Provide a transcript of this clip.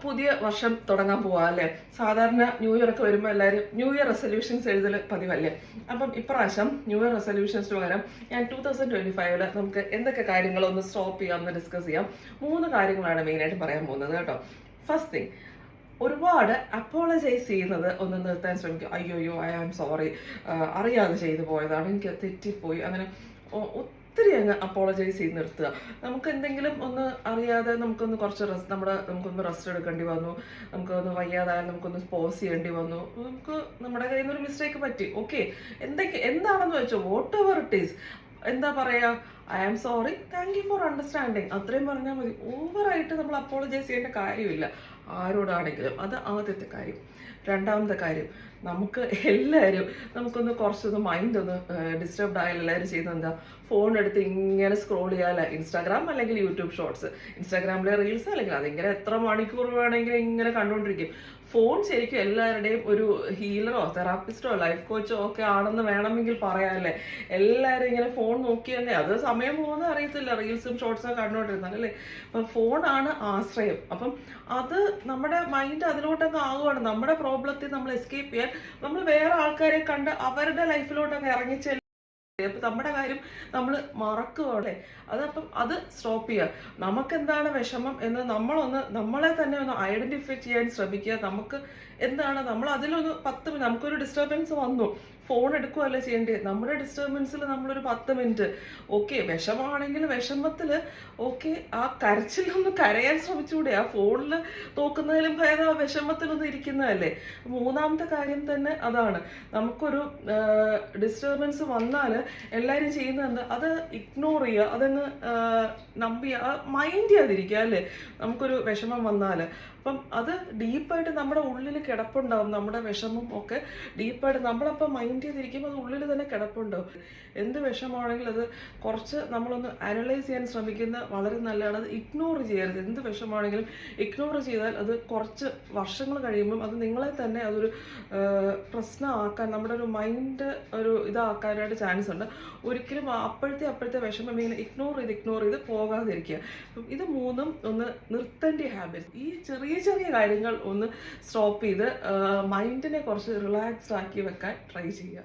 പുതിയ വർഷം തുടങ്ങാൻ പോവാ അല്ലേ? സാധാരണ ന്യൂ ഇയർ ഒക്കെ വരുമ്പോൾ എല്ലാവരും ന്യൂ ഇയർ റെസൊല്യൂഷൻസ് എഴുതൽ പതിവല്ലേ? അപ്പം ഇപ്രാവശ്യം ന്യൂ ഇയർ റെസൊല്യൂഷൻസിന് പകരം ഞാൻ 2025 നമുക്ക് എന്തൊക്കെ കാര്യങ്ങളൊന്ന് സ്റ്റോപ്പ് ചെയ്യാം എന്ന് ഡിസ്കസ് ചെയ്യാം. 3 കാര്യങ്ങളാണ് മെയിനായിട്ട് പറയാൻ പോകുന്നത് കേട്ടോ. ഫസ്റ്റ് തിങ്, ഒരുപാട് അപ്പോളജൈസ് ചെയ്യുന്നത് ഒന്ന് നിർത്താൻ ശ്രമിക്കും. അയ്യോ ഐ ആം സോറി, അറിയാതെ ചെയ്തു പോയതാണ്, എനിക്ക് തെറ്റിപ്പോയി, അങ്ങനെ ഒത്തിരി അങ്ങ് അപ്പോളജൈസ് ചെയ്ത് നിർത്തുക. നമുക്ക് എന്തെങ്കിലും ഒന്ന് അറിയാതെ നമുക്കൊന്ന് കുറച്ച് നമുക്കൊന്ന് റെസ്റ്റ് എടുക്കേണ്ടി വന്നു, നമുക്കൊന്ന് വയ്യാതായാലും നമുക്കൊന്ന് പോസ് ചെയ്യേണ്ടി വന്നു, നമുക്ക് നമ്മുടെ കയ്യിൽ നിന്നൊരു മിസ്റ്റേക്ക് പറ്റി, ഓക്കെ, എന്താണെന്ന് വെച്ചോ, വാട്ട് എവർ ഇറ്റ് ഈസ്, എന്താ പറയാ, I am sorry, thank you for understanding, അത്രയും പറഞ്ഞാൽ മതി. ഓവറായിട്ട് നമ്മൾ അപ്പോളജൈസ് ചെയ്യേണ്ട കാര്യമില്ല ആരോടാണെങ്കിലും. അത് ആദ്യത്തെ കാര്യം. രണ്ടാമത്തെ കാര്യം, നമുക്ക് എല്ലാവരും നമുക്കൊന്ന് കുറച്ചൊന്ന് മൈൻഡ് ഒന്ന് ഡിസ്റ്റർബ്ഡ് ആയാലും എല്ലാവരും ചെയ്യുന്നത് എന്താ, ഫോൺ എടുത്ത് ഇങ്ങനെ സ്ക്രോൾ ചെയ്യാല്ല, ഇൻസ്റ്റാഗ്രാം അല്ലെങ്കിൽ യൂട്യൂബ് ഷോർട്സ്, ഇൻസ്റ്റാഗ്രാമിലെ റീൽസ് അല്ലെങ്കിൽ അതിങ്ങനെ എത്ര മണിക്കൂർ വേണമെങ്കിലും ഇങ്ങനെ കണ്ടുകൊണ്ടിരിക്കും. ഫോൺ ശരിക്കും എല്ലാവരുടെയും ഒരു ഹീലറോ തെറാപ്പിസ്റ്റോ ലൈഫ് കോച്ചോ ഒക്കെ ആണെന്ന് വേണമെങ്കിൽ പറയാമല്ലേ. എല്ലാവരും ഇങ്ങനെ ഫോൺ നോക്കിയല്ലേ, അത് സമയം പോകുന്നത് അറിയത്തില്ല, റീൽസും ഷോർട്സും കണ്ടുകൊണ്ടിരുന്നാൽ അല്ലേ. അപ്പം ഫോണാണ് ആശ്രയം. അപ്പം അത് നമ്മുടെ മൈൻഡ് അതിലോട്ടൊക്കെ ആകുവാണ്. നമ്മുടെ പ്രോബ്ലത്തിൽ നമ്മൾ എസ്കേപ്പ് ചെയ്യാൻ നമ്മൾ വേറെ ആൾക്കാരെ കണ്ട് അവരുടെ ലൈഫിലോട്ടൊക്കെ ഇറങ്ങിച്ചെല്ലും. അപ്പൊ നമ്മുടെ കാര്യം നമ്മൾ മറക്കുവാണേ. അതപ്പം അത് സ്റ്റോപ്പ് ചെയ്യുക. നമുക്കെന്താണ് വിഷമം എന്ന് നമ്മളെ തന്നെ ഒന്ന് ഐഡന്റിഫൈ ചെയ്യാൻ ശ്രമിക്കുക. നമുക്ക് എന്താണ്, നമ്മൾ അതിലൊന്ന് 10 മിനിറ്റ്, നമുക്കൊരു ഡിസ്റ്റർബൻസ് വന്നു, ഫോൺ എടുക്കുകയല്ല ചെയ്യേണ്ടത്, നമ്മുടെ ഡിസ്റ്റർബൻസിൽ നമ്മളൊരു 10 മിനിറ്റ്, ഓക്കെ, വിഷമമാണെങ്കിൽ വിഷമത്തിൽ ഓക്കെ ആ കരച്ചിലൊന്ന് കരയാൻ ശ്രമിച്ചുകൂടെ? ആ ഫോണിൽ നോക്കുന്നതിലും ഭേദം ആ വിഷമത്തിലൊന്നും ഇരിക്കുന്നതല്ലേ. മൂന്നാമത്തെ കാര്യം തന്നെ അതാണ്. നമുക്കൊരു ഡിസ്റ്റർബൻസ് വന്നാൽ എല്ലാവരും ചെയ്യുന്നത് എന്താ, അത് ഇഗ്നോർ ചെയ്യുക, അതങ്ങ് നമ്പിയ, മൈൻഡ് ചെയ്യാതിരിക്കുക അല്ലേ. നമുക്കൊരു വിഷമം വന്നാൽ അപ്പം അത് ഡീപ്പായിട്ട് നമ്മുടെ ഉള്ളിൽ കിടപ്പുണ്ടാവും. നമ്മുടെ വിഷമം ഒക്കെ ഡീപ്പായിട്ട് നമ്മളപ്പം മൈൻഡ് ചെയ്തിരിക്കുമ്പോൾ അത് ഉള്ളിൽ തന്നെ കിടപ്പുണ്ടാവും. എന്ത് വിഷമമാണെങ്കിലും അത് കുറച്ച് നമ്മളൊന്ന് അനലൈസ് ചെയ്യാൻ ശ്രമിക്കുന്ന വളരെ നല്ലതാണ്. അത് ഇഗ്നോർ ചെയ്യരുത്. എന്ത് വിഷമമാണെങ്കിലും ഇഗ്നോർ ചെയ്താൽ അത് കുറച്ച് വർഷങ്ങൾ കഴിയുമ്പം അത് നിങ്ങളെ തന്നെ അതൊരു പ്രശ്നമാക്കാൻ, നമ്മുടെ ഒരു മൈൻഡ് ഒരു ഇതാക്കാനായിട്ട് ചാൻസ് ഉണ്ട്. ഒരിക്കലും അപ്പോഴത്തെ വിഷമം ഇങ്ങനെ ഇഗ്നോർ ചെയ്ത് പോകാതിരിക്കുക. അപ്പം ഇത് 3 ഒന്ന് നിർത്തേണ്ട ഹാബിറ്റ്സ്. ഈ ചെറിയ കാര്യങ്ങൾ ഒന്ന് സ്റ്റോപ്പ് ചെയ്ത് മൈൻഡിനെ കുറച്ച് റിലാക്സ്ഡ് ആക്കി വെക്കാൻ ട്രൈ ചെയ്യുക.